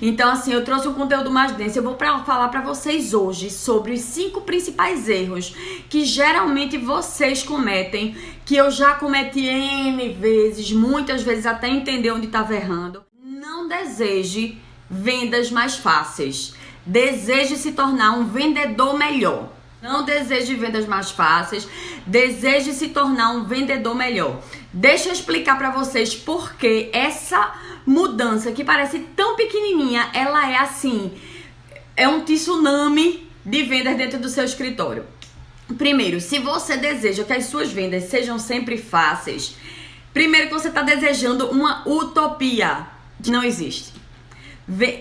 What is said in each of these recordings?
Então, assim, eu trouxe um conteúdo mais denso. Eu vou falar pra vocês hoje sobre os 5 principais erros que geralmente vocês cometem, que eu já cometi N vezes, muitas vezes até entender onde estava errando. Não deseje vendas mais fáceis. Deseje se tornar um vendedor melhor. Não deseje vendas mais fáceis, deseje se tornar um vendedor melhor. Deixa eu explicar para vocês por que essa mudança que parece tão pequenininha, ela é assim, é um tsunami de vendas dentro do seu escritório. Primeiro, se você deseja que as suas vendas sejam sempre fáceis, primeiro que você está desejando uma utopia que não existe.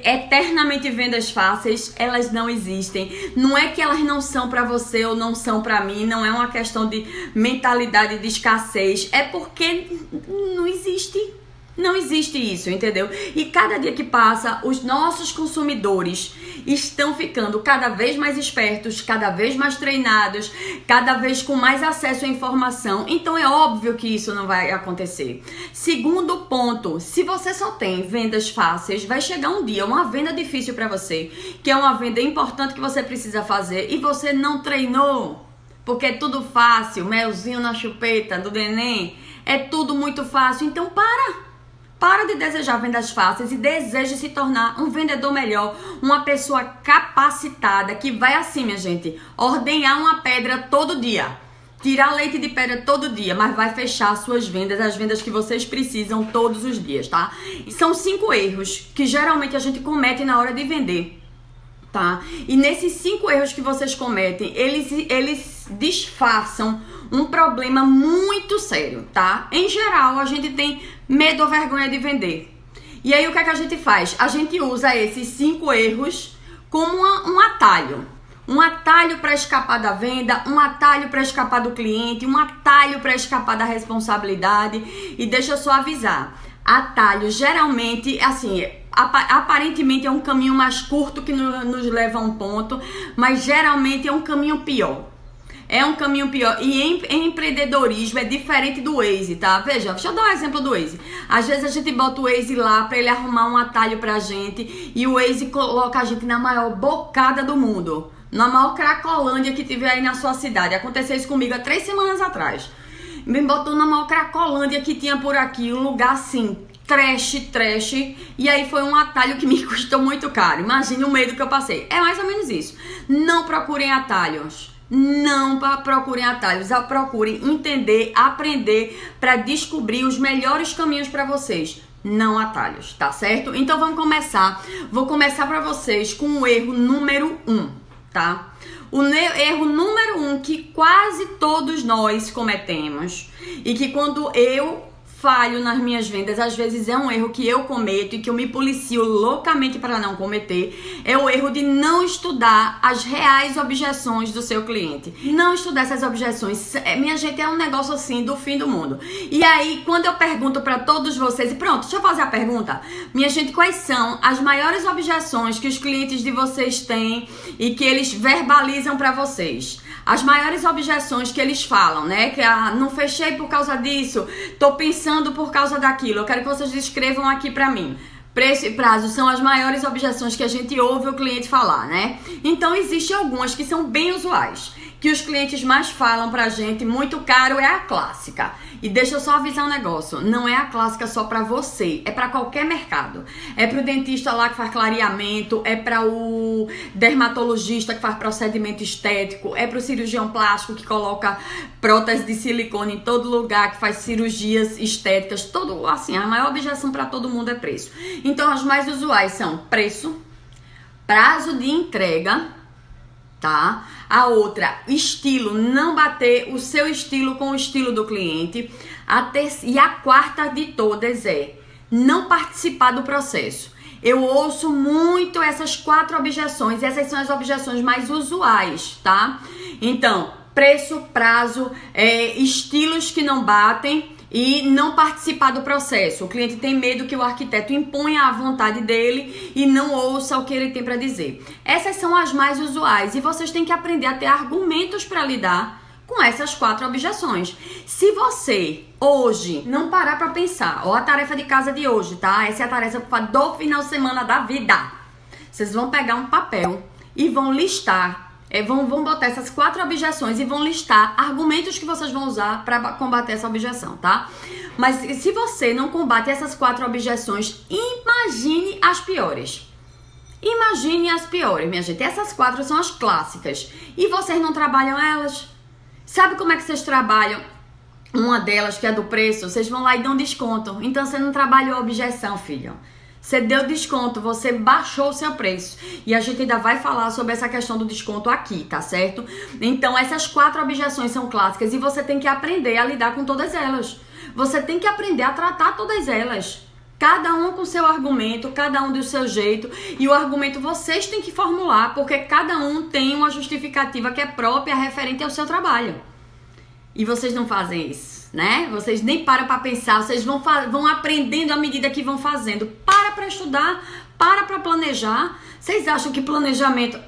Eternamente vendas fáceis, elas não existem. Não é que elas não são para você ou não são para mim, não é uma questão de mentalidade de escassez, é porque não existe. Não existe isso, entendeu? E cada dia que passa, os nossos consumidores estão ficando cada vez mais espertos, cada vez mais treinados, cada vez com mais acesso à informação. Então é óbvio que isso não vai acontecer. Segundo ponto, se você só tem vendas fáceis, vai chegar um dia, uma venda difícil para você, que é uma venda importante que você precisa fazer e você não treinou, porque é tudo fácil, melzinho na chupeta do neném, é tudo muito fácil. Então Para de desejar vendas fáceis e deseje se tornar um vendedor melhor, uma pessoa capacitada que vai assim, minha gente, ordenhar uma pedra todo dia, tirar leite de pedra todo dia, mas vai fechar suas vendas, as vendas que vocês precisam todos os dias, tá? E são 5 erros que geralmente a gente comete na hora de vender, tá? E nesses 5 erros que vocês cometem, eles disfarçam um problema muito sério, tá? Em geral, a gente tem medo ou vergonha de vender. E aí, o que é que a gente faz? A gente usa esses 5 erros como um atalho. Um atalho para escapar da venda, um atalho para escapar do cliente, um atalho para escapar da responsabilidade. E deixa eu só avisar. Atalho, geralmente, assim, aparentemente é um caminho mais curto que nos leva a um ponto, mas geralmente é um caminho pior. É um caminho pior. E em empreendedorismo é diferente do Waze, tá? Veja, deixa eu dar um exemplo do Waze. Às vezes a gente bota o Waze lá pra ele arrumar um atalho pra gente e o Waze coloca a gente na maior bocada do mundo. Na maior cracolândia que tiver aí na sua cidade. Aconteceu isso comigo há 3 semanas atrás. Me botou na maior cracolândia que tinha por aqui, um lugar assim, trash, e aí foi um atalho que me custou muito caro. Imagine o medo que eu passei. É mais ou menos isso. Não procurem atalhos. Não procurem atalhos, procurem entender, aprender para descobrir os melhores caminhos para vocês, não atalhos, tá certo? Então vamos começar. Vou começar para vocês com o erro número 1, tá? O erro número 1 que quase todos nós cometemos e que quando eu falho nas minhas vendas, às vezes é um erro que eu cometo e que eu me policio loucamente para não cometer, é o erro de não estudar as reais objeções do seu cliente. Não estudar essas objeções, minha gente, é um negócio assim do fim do mundo. E aí, quando eu pergunto para todos vocês, e pronto, deixa eu fazer a pergunta, minha gente, quais são as maiores objeções que os clientes de vocês têm e que eles verbalizam para vocês? As maiores objeções que eles falam, né? Que não fechei por causa disso, tô pensando por causa daquilo. Eu quero que vocês escrevam aqui pra mim. Preço e prazo são as maiores objeções que a gente ouve o cliente falar, né? Então, existem algumas que são bem usuais, que os clientes mais falam pra gente, muito caro, é a clássica. E deixa eu só avisar um negócio, não é a clássica só pra você, é pra qualquer mercado. É pro dentista lá que faz clareamento, é pra o dermatologista que faz procedimento estético, é pro cirurgião plástico que coloca prótese de silicone em todo lugar, que faz cirurgias estéticas, todo assim, a maior objeção pra todo mundo é preço. Então, as mais usuais são preço, prazo de entrega, tá? A outra, estilo, não bater o seu estilo com o estilo do cliente. E a quarta de todas é não participar do processo. Eu ouço muito essas 4 objeções, essas são as objeções mais usuais, tá? Então, preço, prazo, estilos que não batem e não participar do processo. O cliente tem medo que o arquiteto imponha a vontade dele e não ouça o que ele tem para dizer. Essas são as mais usuais e vocês têm que aprender a ter argumentos para lidar com essas 4 objeções. Se você hoje não parar pra pensar, ó a tarefa de casa de hoje, tá? Essa é a tarefa do final de semana da vida. Vocês vão pegar um papel e vão listar, vão botar essas 4 objeções e vão listar argumentos que vocês vão usar para combater essa objeção, tá? Mas se você não combate essas 4 objeções, imagine as piores. Imagine as piores, minha gente. Essas 4 são as clássicas. E vocês não trabalham elas? Sabe como é que vocês trabalham? Uma delas, que é do preço, vocês vão lá e dão desconto. Então você não trabalhou a objeção, filho. Você deu desconto, você baixou o seu preço. E a gente ainda vai falar sobre essa questão do desconto aqui, tá certo? Então essas 4 objeções são clássicas e você tem que aprender a lidar com todas elas. Você tem que aprender a tratar todas elas. Cada um com seu argumento, cada um do seu jeito. E o argumento vocês têm que formular, porque cada um tem uma justificativa que é própria, referente ao seu trabalho. E vocês não fazem isso, né? Vocês nem param para pensar, vocês vão aprendendo à medida que vão fazendo. Para estudar, para planejar. Vocês acham que planejamento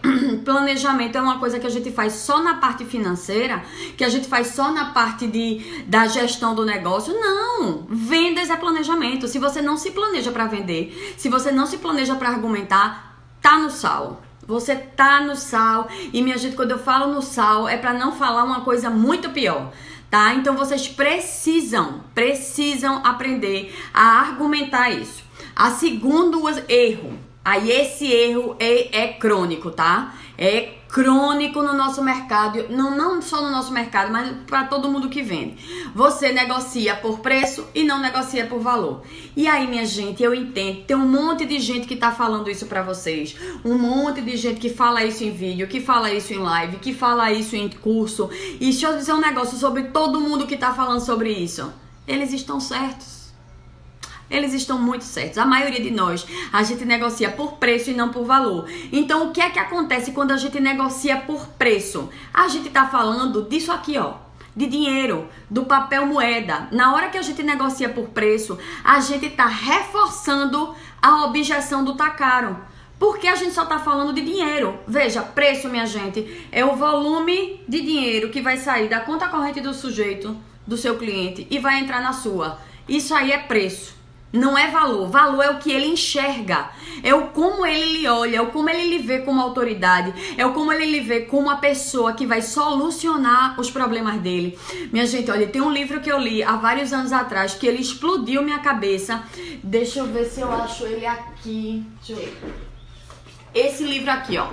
é uma coisa que a gente faz só na parte financeira? Que a gente faz só na parte da gestão do negócio? Não! Vendas é planejamento. Se você não se planeja para vender, se você não se planeja para argumentar, tá no sal. Você tá no sal. E minha gente, quando eu falo no sal, é para não falar uma coisa muito pior, tá? Então vocês precisam aprender a argumentar isso. A segundo erro, aí esse erro é crônico, tá? É crônico no nosso mercado, não só no nosso mercado, mas para todo mundo que vende. Você negocia por preço e não negocia por valor. E aí, minha gente, eu entendo, tem um monte de gente que tá falando isso para vocês, um monte de gente que fala isso em vídeo, que fala isso em live, que fala isso em curso. E deixa eu dizer um negócio sobre todo mundo que tá falando sobre isso. Eles estão certos. Eles estão muito certos. A maioria de nós, a gente negocia por preço e não por valor. Então, o que é que acontece quando a gente negocia por preço? A gente tá falando disso aqui, ó, de dinheiro, do papel moeda. Na hora que a gente negocia por preço, a gente tá reforçando a objeção do tá caro. Porque a gente só tá falando de dinheiro. Veja, preço, minha gente, é o volume de dinheiro que vai sair da conta corrente do sujeito, do seu cliente, e vai entrar na sua. Isso aí é preço. Não é valor. Valor é o que ele enxerga. É o como ele lhe olha, é o como ele lhe vê como autoridade, é o como ele lhe vê como a pessoa que vai solucionar os problemas dele. Minha gente, olha, tem um livro que eu li há vários anos atrás que ele explodiu minha cabeça. Deixa eu ver se eu acho ele aqui. Deixa eu ver. Esse livro aqui, ó.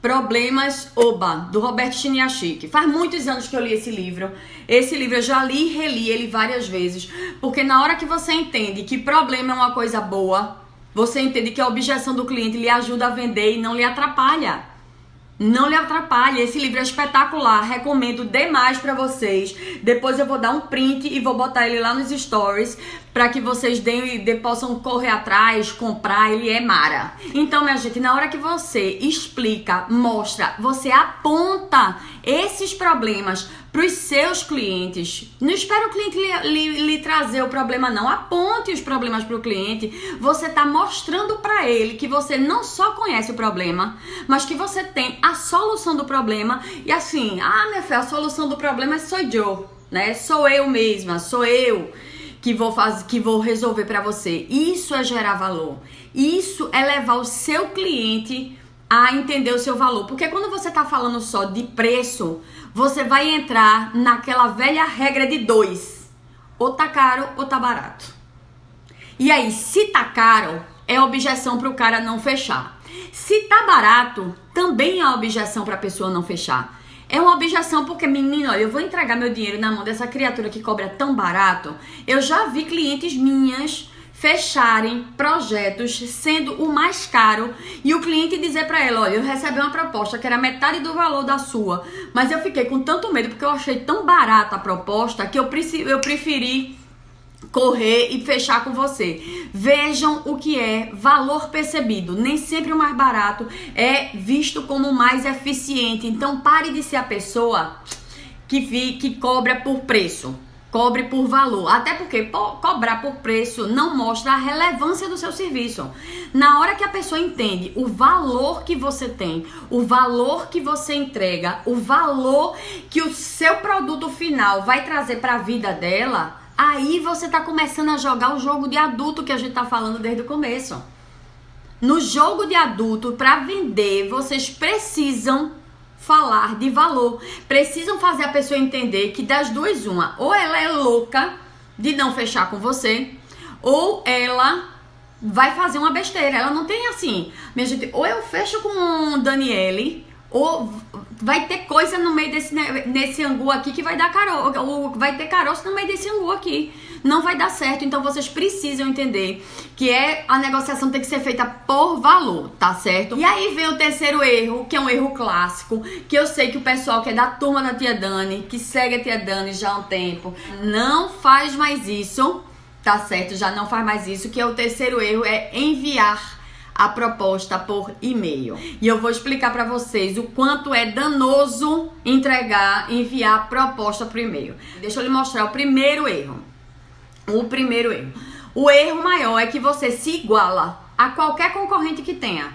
Problemas Oba, do Robert Chiniachik. Faz muitos anos que eu li esse livro. Esse livro eu já li e reli ele várias vezes. Porque na hora que você entende que problema é uma coisa boa, você entende que a objeção do cliente lhe ajuda a vender e não lhe atrapalha. Não lhe atrapalha. Esse livro é espetacular. Recomendo demais pra vocês. Depois eu vou dar um print e vou botar ele lá nos stories para que vocês possam correr atrás, comprar. Ele é mara. Então, minha gente, na hora que você explica, mostra, você aponta esses problemas para os seus clientes. Não espera o cliente lhe trazer o problema, não. Aponte os problemas para o cliente. Você está mostrando para ele que você não só conhece o problema, mas que você tem a solução do problema. E assim, minha filha, a solução do problema sou eu, né? Sou eu mesma, sou eu que vou resolver para você. Isso é gerar valor. Isso é levar o seu cliente a entender o seu valor. Porque quando você tá falando só de preço, você vai entrar naquela velha regra de 2. Ou tá caro ou tá barato. E aí, se tá caro, é objeção pro cara não fechar. Se tá barato, também é objeção pra pessoa não fechar. É uma objeção porque, menino, olha, eu vou entregar meu dinheiro na mão dessa criatura que cobra tão barato. Eu já vi clientes minhas fecharem projetos sendo o mais caro e o cliente dizer pra ela, olha, eu recebi uma proposta que era metade do valor da sua, mas eu fiquei com tanto medo porque eu achei tão barata a proposta que eu preferi correr e fechar com você. Vejam o que é valor percebido. Nem sempre o mais barato é visto como o mais eficiente. Então pare de ser a pessoa que cobra por preço. Cobre por valor, até porque cobrar por preço não mostra a relevância do seu serviço. Na hora que a pessoa entende o valor que você tem, o valor que você entrega, o valor que o seu produto final vai trazer para a vida dela, aí você tá começando a jogar o jogo de adulto que a gente tá falando desde o começo. No jogo de adulto, para vender, vocês precisam falar de valor. Precisam fazer a pessoa entender que das duas uma, ou ela é louca de não fechar com você, ou ela vai fazer uma besteira. Ela não tem assim, minha gente, ou eu fecho com o Daniele, ou vai ter coisa no meio nesse angu aqui que vai dar caroço, ou vai ter caroço no meio desse angu aqui. Não vai dar certo, então vocês precisam entender que a negociação tem que ser feita por valor, tá certo? E aí vem o terceiro erro, que é um erro clássico, que eu sei que o pessoal que é da turma da tia Dani, que segue a tia Dani já há um tempo, não faz mais isso, tá certo? Já não faz mais isso, que é o terceiro erro, é enviar a proposta por e-mail. E eu vou explicar para vocês o quanto é danoso enviar proposta por e-mail. Deixa eu lhe mostrar o primeiro erro. O erro maior é que você se iguala a qualquer concorrente que tenha.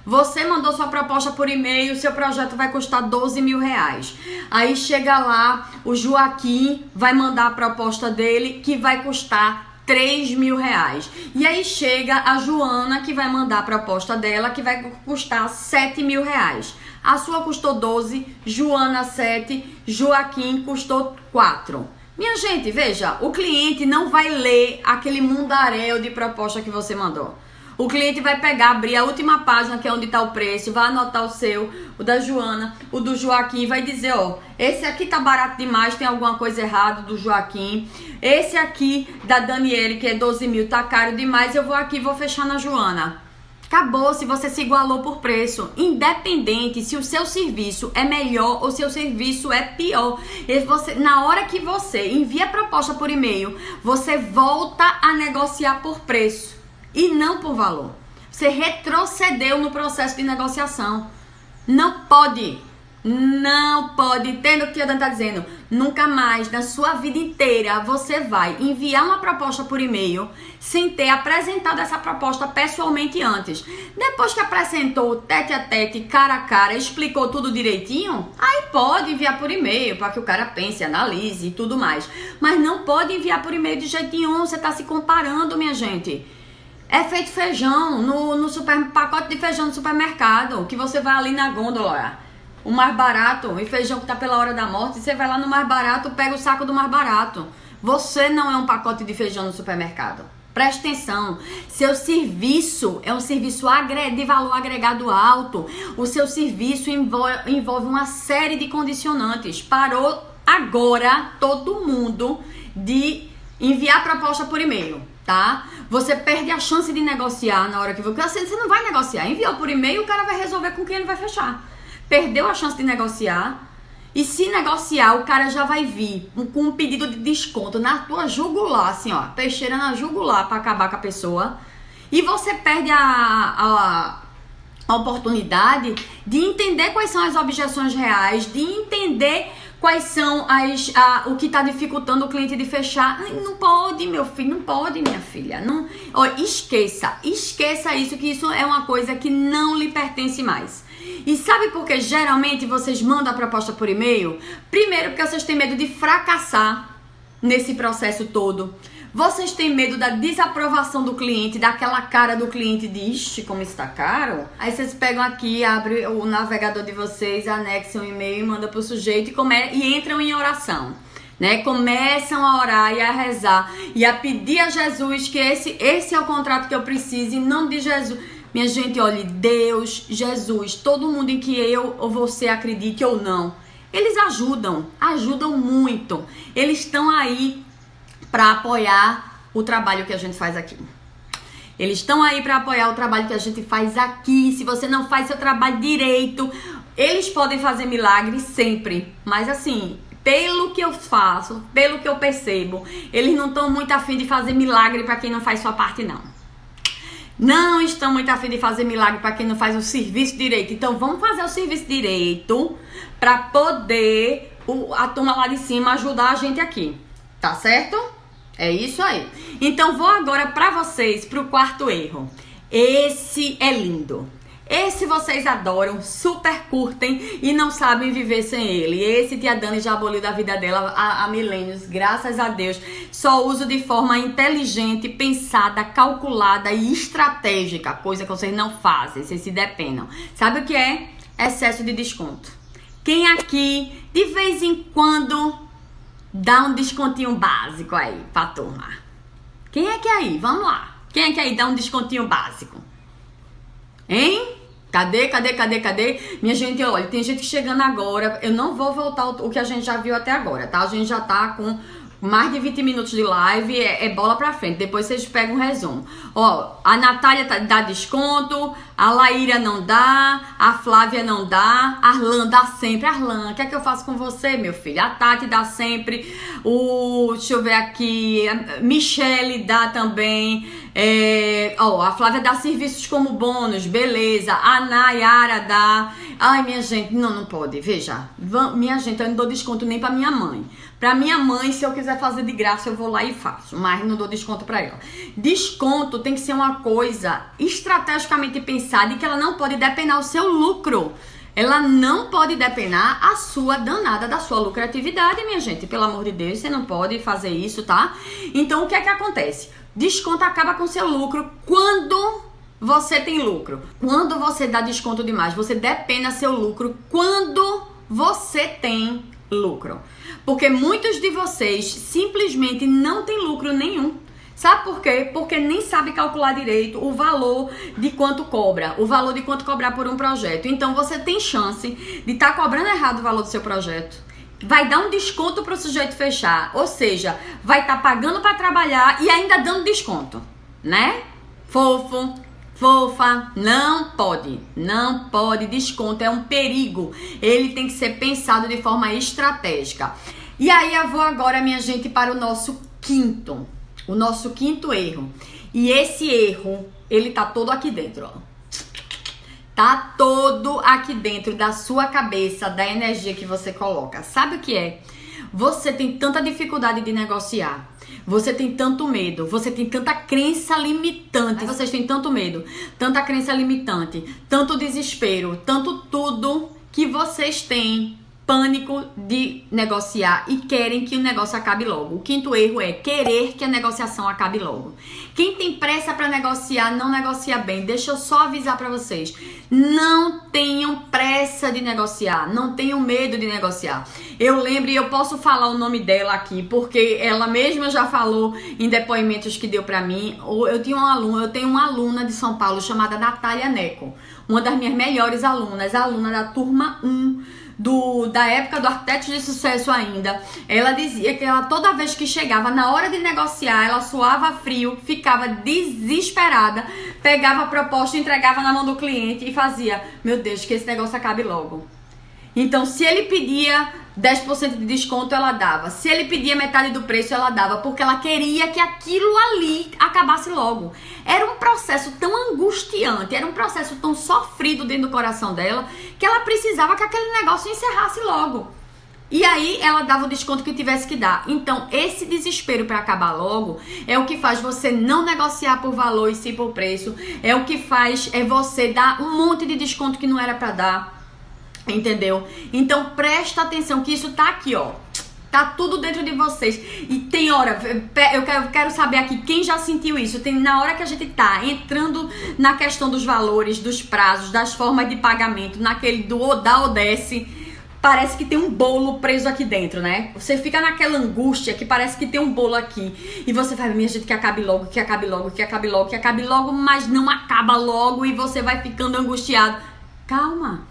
Você mandou sua proposta por e-mail, seu projeto vai custar 12 mil reais. Aí chega lá, o Joaquim vai mandar a proposta dele, que vai custar 3 mil reais. E aí chega a Joana, que vai mandar a proposta dela, que vai custar 7 mil reais. A sua custou 12, Joana 7, Joaquim custou 4. Minha gente, veja, o cliente não vai ler aquele mundaréu de proposta que você mandou. O cliente vai pegar, abrir a última página, que é onde está o preço, vai anotar o seu, o da Joana, o do Joaquim, vai dizer, ó, esse aqui tá barato demais, tem alguma coisa errada do Joaquim. Esse aqui da Daniele, que é 12 mil, tá caro demais, eu vou aqui, vou fechar na Joana. Acabou, se você se igualou por preço, independente se o seu serviço é melhor ou seu serviço é pior. Na hora que você envia a proposta por e-mail, você volta a negociar por preço e não por valor. Você retrocedeu no processo de negociação. Não pode, entenda o que a Dani está dizendo. Nunca mais, na sua vida inteira, você vai enviar uma proposta por e-mail sem ter apresentado essa proposta pessoalmente antes. Depois que apresentou tete a tete, cara a cara, explicou tudo direitinho, aí pode enviar por e-mail para que o cara pense, analise e tudo mais. Mas não pode enviar por e-mail de jeito nenhum, você está se comparando, minha gente. É feito feijão pacote de feijão no supermercado, que você vai ali na gôndola, o mais barato, e feijão que tá pela hora da morte, você vai lá no mais barato, pega o saco do mais barato. Você não é um pacote de feijão no supermercado. Preste atenção, seu serviço é um serviço de valor agregado alto. O seu serviço envolve uma série de condicionantes. Parou agora todo mundo de enviar proposta por e-mail, tá? Você perde a chance de negociar na hora que você não vai negociar. Enviou por e-mail, o cara vai resolver com quem ele vai fechar. Perdeu a chance de negociar. E se negociar, o cara já vai vir com um pedido de desconto na tua jugular, assim, ó, peixeira na jugular, para acabar com a pessoa. E você perde a oportunidade de entender quais são as objeções reais, de entender quais são o que está dificultando o cliente de fechar. Não pode, meu filho, não pode, minha filha. Não, ó, esqueça isso, que isso é uma coisa que não lhe pertence mais. E sabe por que geralmente vocês mandam a proposta por e-mail? Primeiro, porque vocês têm medo de fracassar nesse processo todo. Vocês têm medo da desaprovação do cliente, daquela cara do cliente de ixi, como está caro. Aí vocês pegam aqui, abrem o navegador de vocês, anexam o e-mail, mandam pro sujeito e entram em oração, né? Começam a orar e a rezar e a pedir a Jesus que esse é o contrato que eu preciso, em nome de Jesus. Minha gente, olha, Deus, Jesus, todo mundo em que eu ou você acredite ou não, eles ajudam muito. Eles estão aí para apoiar o trabalho que a gente faz aqui. Eles estão aí para apoiar o trabalho que a gente faz aqui. Se você não faz seu trabalho direito, eles podem fazer milagres sempre. Mas assim, pelo que eu faço, pelo que eu percebo, eles não estão muito afim de fazer milagre para quem não faz sua parte, não. Não estão muito afim de fazer milagre para quem não faz o serviço direito. Então vamos fazer o serviço direito para poder a turma lá de cima ajudar a gente aqui. Tá certo? É isso aí. Então vou agora pra vocês pro quarto erro. Esse é lindo. Esse vocês adoram, super curtem e não sabem viver sem ele. Esse tia Dani já aboliu da vida dela há milênios, graças a Deus. Só uso de forma inteligente, pensada, calculada e estratégica, coisa que vocês não fazem, vocês se depenam. Sabe o que é? Excesso de desconto. Quem aqui, de vez em quando, dá um descontinho básico aí pra turma? Quem é que aí? Vamos lá. Quem é que aí dá um descontinho básico? Hein? Cadê? Minha gente, olha, tem gente chegando agora. Eu não vou voltar o que a gente já viu até agora, tá? A gente já tá com mais de 20 minutos de live, é bola pra frente. Depois vocês pegam um resumo. Ó, a Natália dá desconto, a Laíra não dá, a Flávia não dá, a Arlan dá sempre. Arlan, o que é que eu faço com você, meu filho? A Tati dá sempre, deixa eu ver aqui, a Michele dá também. A Flávia dá serviços como bônus, beleza. A Nayara dá. Ai, minha gente, não pode, veja. Minha gente, eu não dou desconto nem pra minha mãe. Pra minha mãe, se eu quiser fazer de graça, eu vou lá e faço. Mas não dou desconto pra ela. Desconto tem que ser uma coisa estrategicamente pensada e que ela não pode depenar o seu lucro. Ela não pode depenar a sua danada da sua lucratividade, minha gente. Pelo amor de Deus, você não pode fazer isso, tá? Então, o que é que acontece? Desconto acaba com seu lucro quando você tem lucro. Quando você dá desconto demais, você depena seu lucro quando você tem lucro. Porque muitos de vocês simplesmente não tem lucro nenhum. Sabe por quê? Porque nem sabe calcular direito o valor de quanto cobra, o valor de quanto cobrar por um projeto. Então você tem chance de estar cobrando errado o valor do seu projeto. Vai dar um desconto para o sujeito fechar, ou seja, vai estar pagando para trabalhar e ainda dando desconto, né? Fofo, fofa, não pode, desconto é um perigo, ele tem que ser pensado de forma estratégica. E aí eu vou agora, minha gente, para o nosso quinto erro. E esse erro, ele tá todo aqui dentro, ó. Tá todo aqui dentro da sua cabeça, da energia que você coloca. Sabe o que é? Você tem tanta dificuldade de negociar. Você tem tanto medo. Você tem tanta crença limitante. Vocês têm tanto medo, tanta crença limitante, tanto desespero, tanto tudo que vocês têm pânico de negociar e querem que o negócio acabe logo. O quinto erro é querer que a negociação acabe logo. Quem tem pressa para negociar não negocia bem. Deixa eu só avisar para vocês. Não tenham pressa de negociar. Não tenham medo de negociar. Eu lembro e eu posso falar o nome dela aqui porque ela mesma já falou em depoimentos que deu para mim. Eu tenho uma aluna de São Paulo chamada Natália Neco. Uma das minhas melhores alunas, a aluna da turma 1 da época do Arquitetos de Sucesso ainda. Ela dizia que ela, toda vez que chegava na hora de negociar, ela suava frio, ficava desesperada, pegava a proposta, entregava na mão do cliente e fazia: meu Deus, que esse negócio acabe logo. Então, se ele pedia 10% de desconto, ela dava. Se ele pedia metade do preço, ela dava. Porque ela queria que aquilo ali acabasse logo. Era um processo tão angustiante, era um processo tão sofrido dentro do coração dela, que ela precisava que aquele negócio encerrasse logo. E aí, ela dava o desconto que tivesse que dar. Então, esse desespero para acabar logo é o que faz você não negociar por valor e sim por preço. É o que faz você dar um monte de desconto que não era para dar. Entendeu? Então presta atenção que isso tá aqui, ó. Tá tudo dentro de vocês. E tem hora, eu quero saber aqui quem já sentiu isso. Tem na hora que a gente tá entrando na questão dos valores, dos prazos, das formas de pagamento, naquele do dá ou desce, parece que tem um bolo preso aqui dentro, né? Você fica naquela angústia que parece que tem um bolo aqui. E você vai, minha gente, que acabe logo, que acabe logo, que acabe logo, que acabe logo, mas não acaba logo e você vai ficando angustiado. Calma.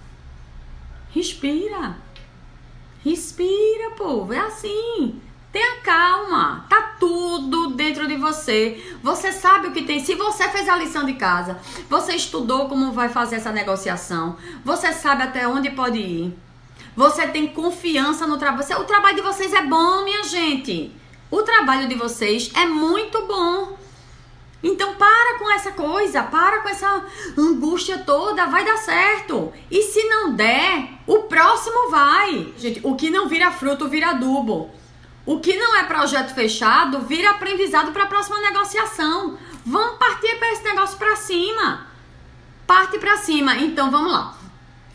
Respira, povo, é assim. Tenha calma, tá tudo dentro de você. Você sabe o que tem. Se você fez a lição de casa, você estudou como vai fazer essa negociação, você sabe até onde pode ir. Você tem confiança no trabalho. O trabalho de vocês é bom, minha gente. O trabalho de vocês é muito bom. Então para com essa coisa, para com essa angústia toda, vai dar certo. E se não der, o próximo vai. Gente, o que não vira fruto vira adubo. O que não é projeto fechado vira aprendizado para a próxima negociação. Vamos partir para esse negócio para cima. Parte para cima. Então, vamos lá.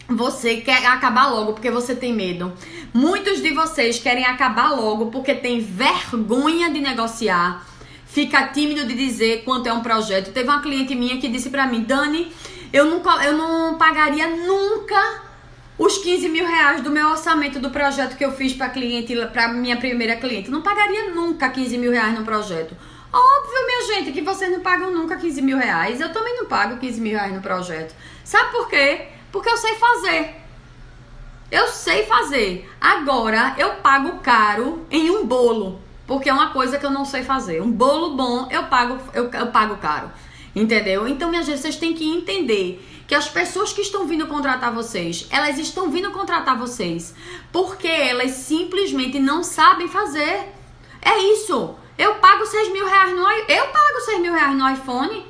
Você quer acabar logo porque você tem medo. Muitos de vocês querem acabar logo porque tem vergonha de negociar. Fica tímido de dizer quanto é um projeto. Teve uma cliente minha que disse pra mim: Dani, eu não pagaria nunca os 15 mil reais do meu orçamento do projeto que eu fiz pra minha primeira cliente. Não pagaria nunca 15 mil reais no projeto. Óbvio, minha gente, que vocês não pagam nunca 15 mil reais. Eu também não pago 15 mil reais no projeto. Sabe por quê? Porque eu sei fazer. Eu sei fazer. Agora, eu pago caro em um bolo. Porque é uma coisa que eu não sei fazer. Um bolo bom, eu pago caro. Entendeu? Então, minha gente, vocês têm que entender que as pessoas que estão vindo contratar vocês, elas estão vindo contratar vocês porque elas simplesmente não sabem fazer. É isso. Eu pago 6 mil reais no iPhone.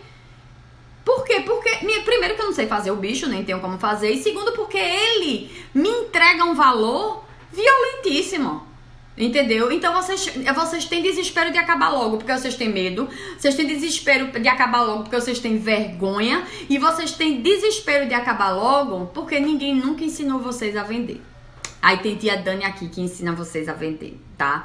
Por quê? Porque, primeiro, que eu não sei fazer o bicho, nem tenho como fazer. E segundo, porque ele me entrega um valor violentíssimo. Entendeu? Então vocês têm desespero de acabar logo porque vocês têm medo. Vocês têm desespero de acabar logo porque vocês têm vergonha. E vocês têm desespero de acabar logo porque ninguém nunca ensinou vocês a vender. Aí tem tia Dani aqui que ensina vocês a vender, tá?